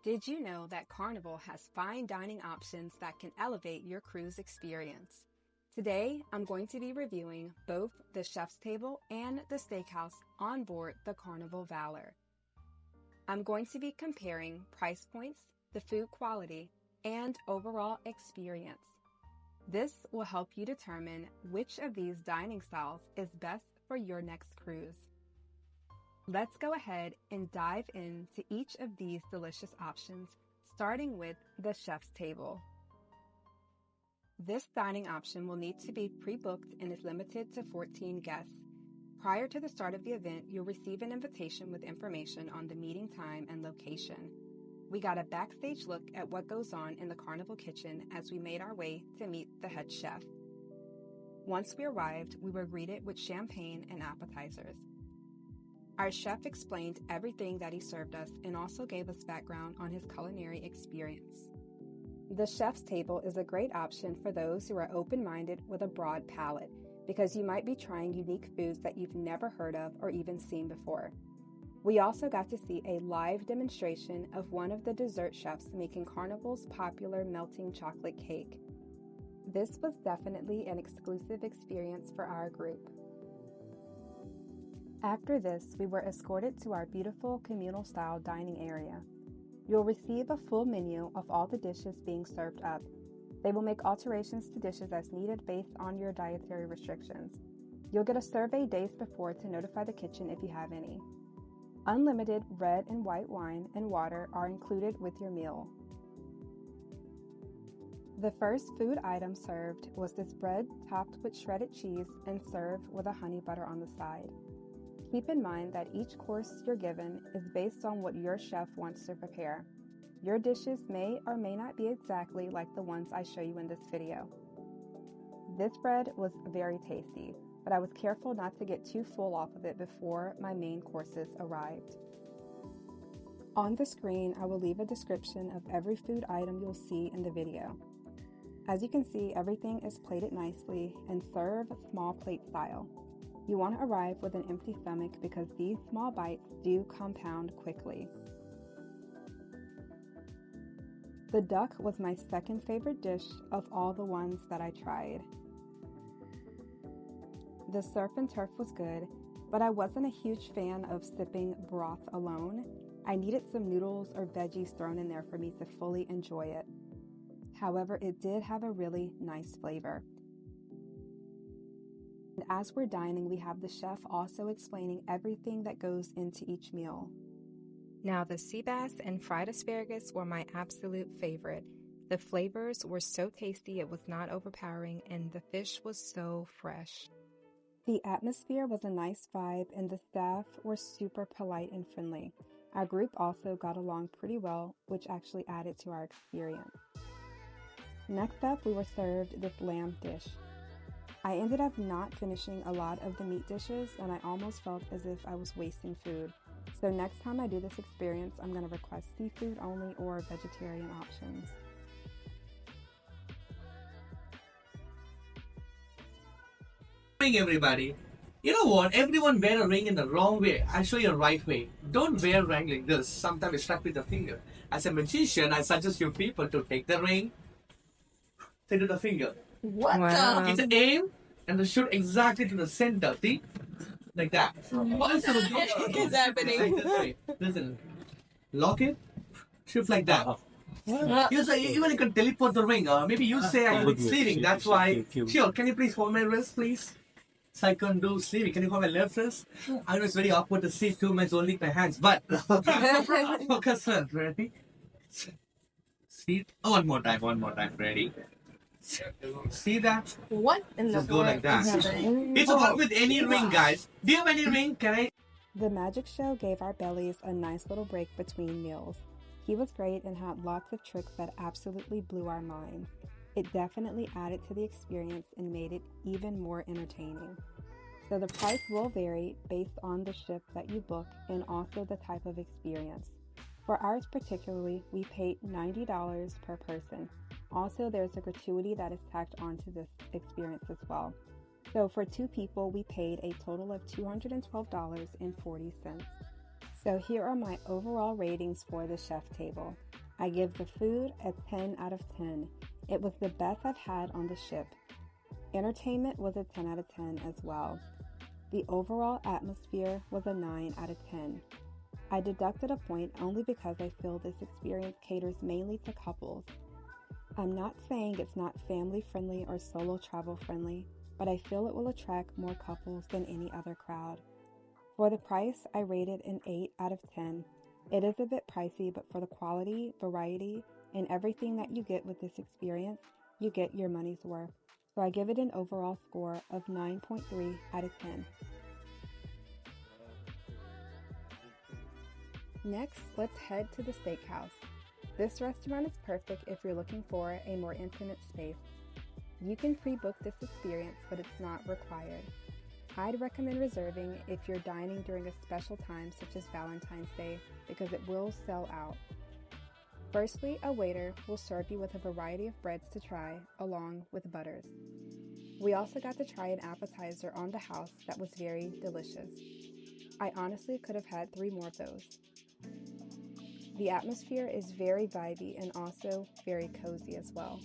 Did you know that Carnival has fine dining options that can elevate your cruise experience? Today, I'm going to be reviewing both the Chef's Table and the Steakhouse on board the Carnival Valor. I'm going to be comparing price points, the food quality, and overall experience. This will help you determine which of these dining styles is best for your next cruise. Let's go ahead and dive into each of these delicious options, starting with the Chef's Table. This dining option will need to be pre-booked and is limited to 14 guests. Prior to the start of the event, you'll receive an invitation with information on the meeting time and location. We got a backstage look at what goes on in the Carnival kitchen as we made our way to meet the head chef. Once we arrived, we were greeted with champagne and appetizers. Our chef explained everything that he served us and also gave us background on his culinary experience. The Chef's Table is a great option for those who are open-minded with a broad palate, because you might be trying unique foods that you've never heard of or even seen before. We also got to see a live demonstration of one of the dessert chefs making Carnival's popular melting chocolate cake. This was definitely an exclusive experience for our group. After this, we were escorted to our beautiful communal-style dining area. You'll receive a full menu of all the dishes being served up. They will make alterations to dishes as needed based on your dietary restrictions. You'll get a survey days before to notify the kitchen if you have any. Unlimited red and white wine and water are included with your meal. The first food item served was this bread topped with shredded cheese and served with a honey butter on the side. Keep in mind that each course you're given is based on what your chef wants to prepare. Your dishes may or may not be exactly like the ones I show you in this video. This bread was very tasty, but I was careful not to get too full off of it before my main courses arrived. On the screen, I will leave a description of every food item you'll see in the video. As you can see, everything is plated nicely and served small plate style. You want to arrive with an empty stomach because these small bites do compound quickly. The duck was my second favorite dish of all the ones that I tried. The surf and turf was good, but I wasn't a huge fan of sipping broth alone. I needed some noodles or veggies thrown in there for me to fully enjoy it. However, it did have a really nice flavor. And as we're dining, we have the chef also explaining everything that goes into each meal. Now, the sea bass and fried asparagus were my absolute favorite. The flavors were so tasty, it was not overpowering, and the fish was so fresh. The atmosphere was a nice vibe, and the staff were super polite and friendly. Our group also got along pretty well, which actually added to our experience. Next up, we were served this lamb dish. I ended up not finishing a lot of the meat dishes, and I almost felt as if I was wasting food. So next time I do this experience, I'm going to request seafood only or vegetarian options. Morning, everybody. You know what? Everyone wear a ring in the wrong way. I'll show you a right way. Don't wear a ring like this. Sometimes it's stuck with the finger. As a magician, I suggest you people to take the ring, say to the finger. What Wow. It's an aim and to shoot exactly to the center. See? Like that. Once the heck is happening? Like this way. Listen. Lock it. Shift like that. You say, even you can teleport the ring. Maybe you say I'm sleeving. That's why. Sure. Can you please hold my wrist, please? So I can do sleeving. Can you hold my left wrist? I know it's very awkward to see two men holding my hands, but focus on. Ready? See? Oh, one more time. Ready? See that? What in the Just go like that. It's about with any ring, guys. Do you have any ring? Can I? The magic show gave our bellies a nice little break between meals. He was great and had lots of tricks that absolutely blew our minds. It definitely added to the experience and made it even more entertaining. So the price will vary based on the ship that you book and also the type of experience. For ours particularly, we paid $90 per person. Also, there's a gratuity that is tacked onto this experience as well. So for two people, we paid a total of $212.40. So here are my overall ratings for the chef table. I give the food a 10 out of 10. It was the best I've had on the ship. Entertainment was a 10 out of 10 as well. The overall atmosphere was a 9 out of 10. I deducted a point only because I feel this experience caters mainly to couples. I'm not saying it's not family friendly or solo travel friendly, but I feel it will attract more couples than any other crowd. For the price, I rated an 8 out of 10. It is a bit pricey, but for the quality, variety, and everything that you get with this experience, you get your money's worth. So I give it an overall score of 9.3 out of 10. Next, let's head to the Steakhouse. This restaurant is perfect if you're looking for a more intimate space. You can pre-book this experience, but it's not required. I'd recommend reserving if you're dining during a special time such as Valentine's Day because it will sell out. Firstly, a waiter will serve you with a variety of breads to try along with butters. We also got to try an appetizer on the house that was very delicious. I honestly could have had 3 more of those. The atmosphere is very vibey and also very cozy as well.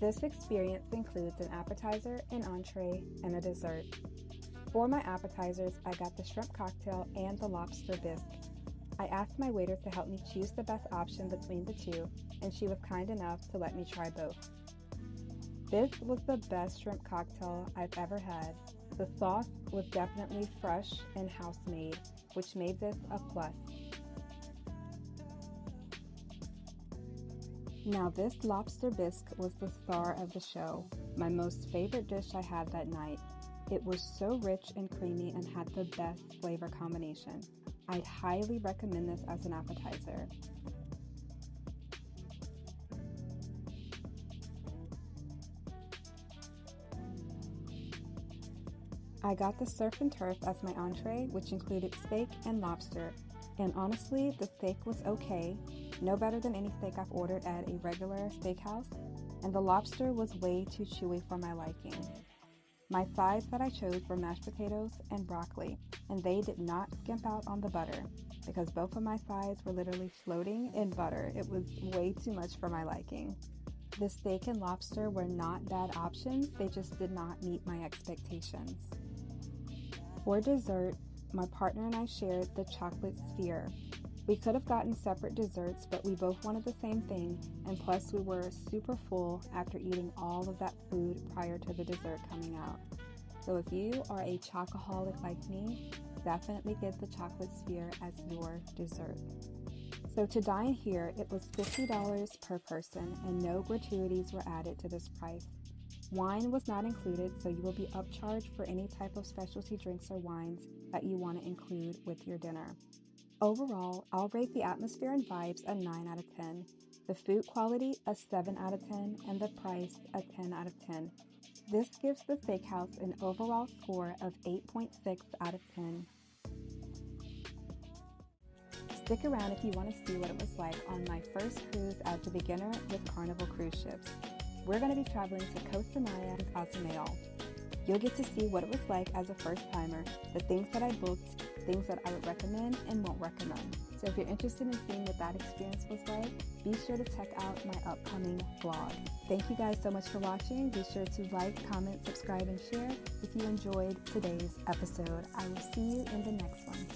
This experience includes an appetizer, an entree, and a dessert. For my appetizers, I got the shrimp cocktail and the lobster bisque. I asked my waiter to help me choose the best option between the two, and she was kind enough to let me try both. This was the best shrimp cocktail I've ever had. The sauce was definitely fresh and house-made, which made this a plus. Now this lobster bisque was the star of the show, my most favorite dish I had that night. It was so rich and creamy and had the best flavor combination. I'd highly recommend this as an appetizer. I got the surf and turf as my entree, which included steak and lobster. And honestly, the steak was okay, no better than any steak I've ordered at a regular steakhouse, and the lobster was way too chewy for my liking. My sides that I chose were mashed potatoes and broccoli, and they did not skimp out on the butter, because both of my sides were literally floating in butter. It was way too much for my liking. The steak and lobster were not bad options, they just did not meet my expectations. For dessert, my partner and I shared the chocolate sphere. We could have gotten separate desserts, but we both wanted the same thing, and plus we were super full after eating all of that food prior to the dessert coming out. So if you are a chocoholic like me, definitely get the chocolate sphere as your dessert. So to dine here, it was $50 per person, and no gratuities were added to this price. Wine was not included, so you will be upcharged for any type of specialty drinks or wines that you want to include with your dinner. Overall, I'll rate the atmosphere and vibes a 9 out of 10, the food quality a 7 out of 10, and the price a 10 out of 10. This gives the Steakhouse an overall score of 8.6 out of 10. Stick around if you want to see what it was like on my first cruise as a beginner with Carnival cruise ships. We're going to be traveling to Costa Maya and Cozumel. You'll get to see what it was like as a first-timer, the things that I booked, things that I would recommend and won't recommend. So if you're interested in seeing what that experience was like, be sure to check out my upcoming vlog. Thank you guys so much for watching. Be sure to like, comment, subscribe, and share if you enjoyed today's episode. I will see you in the next one.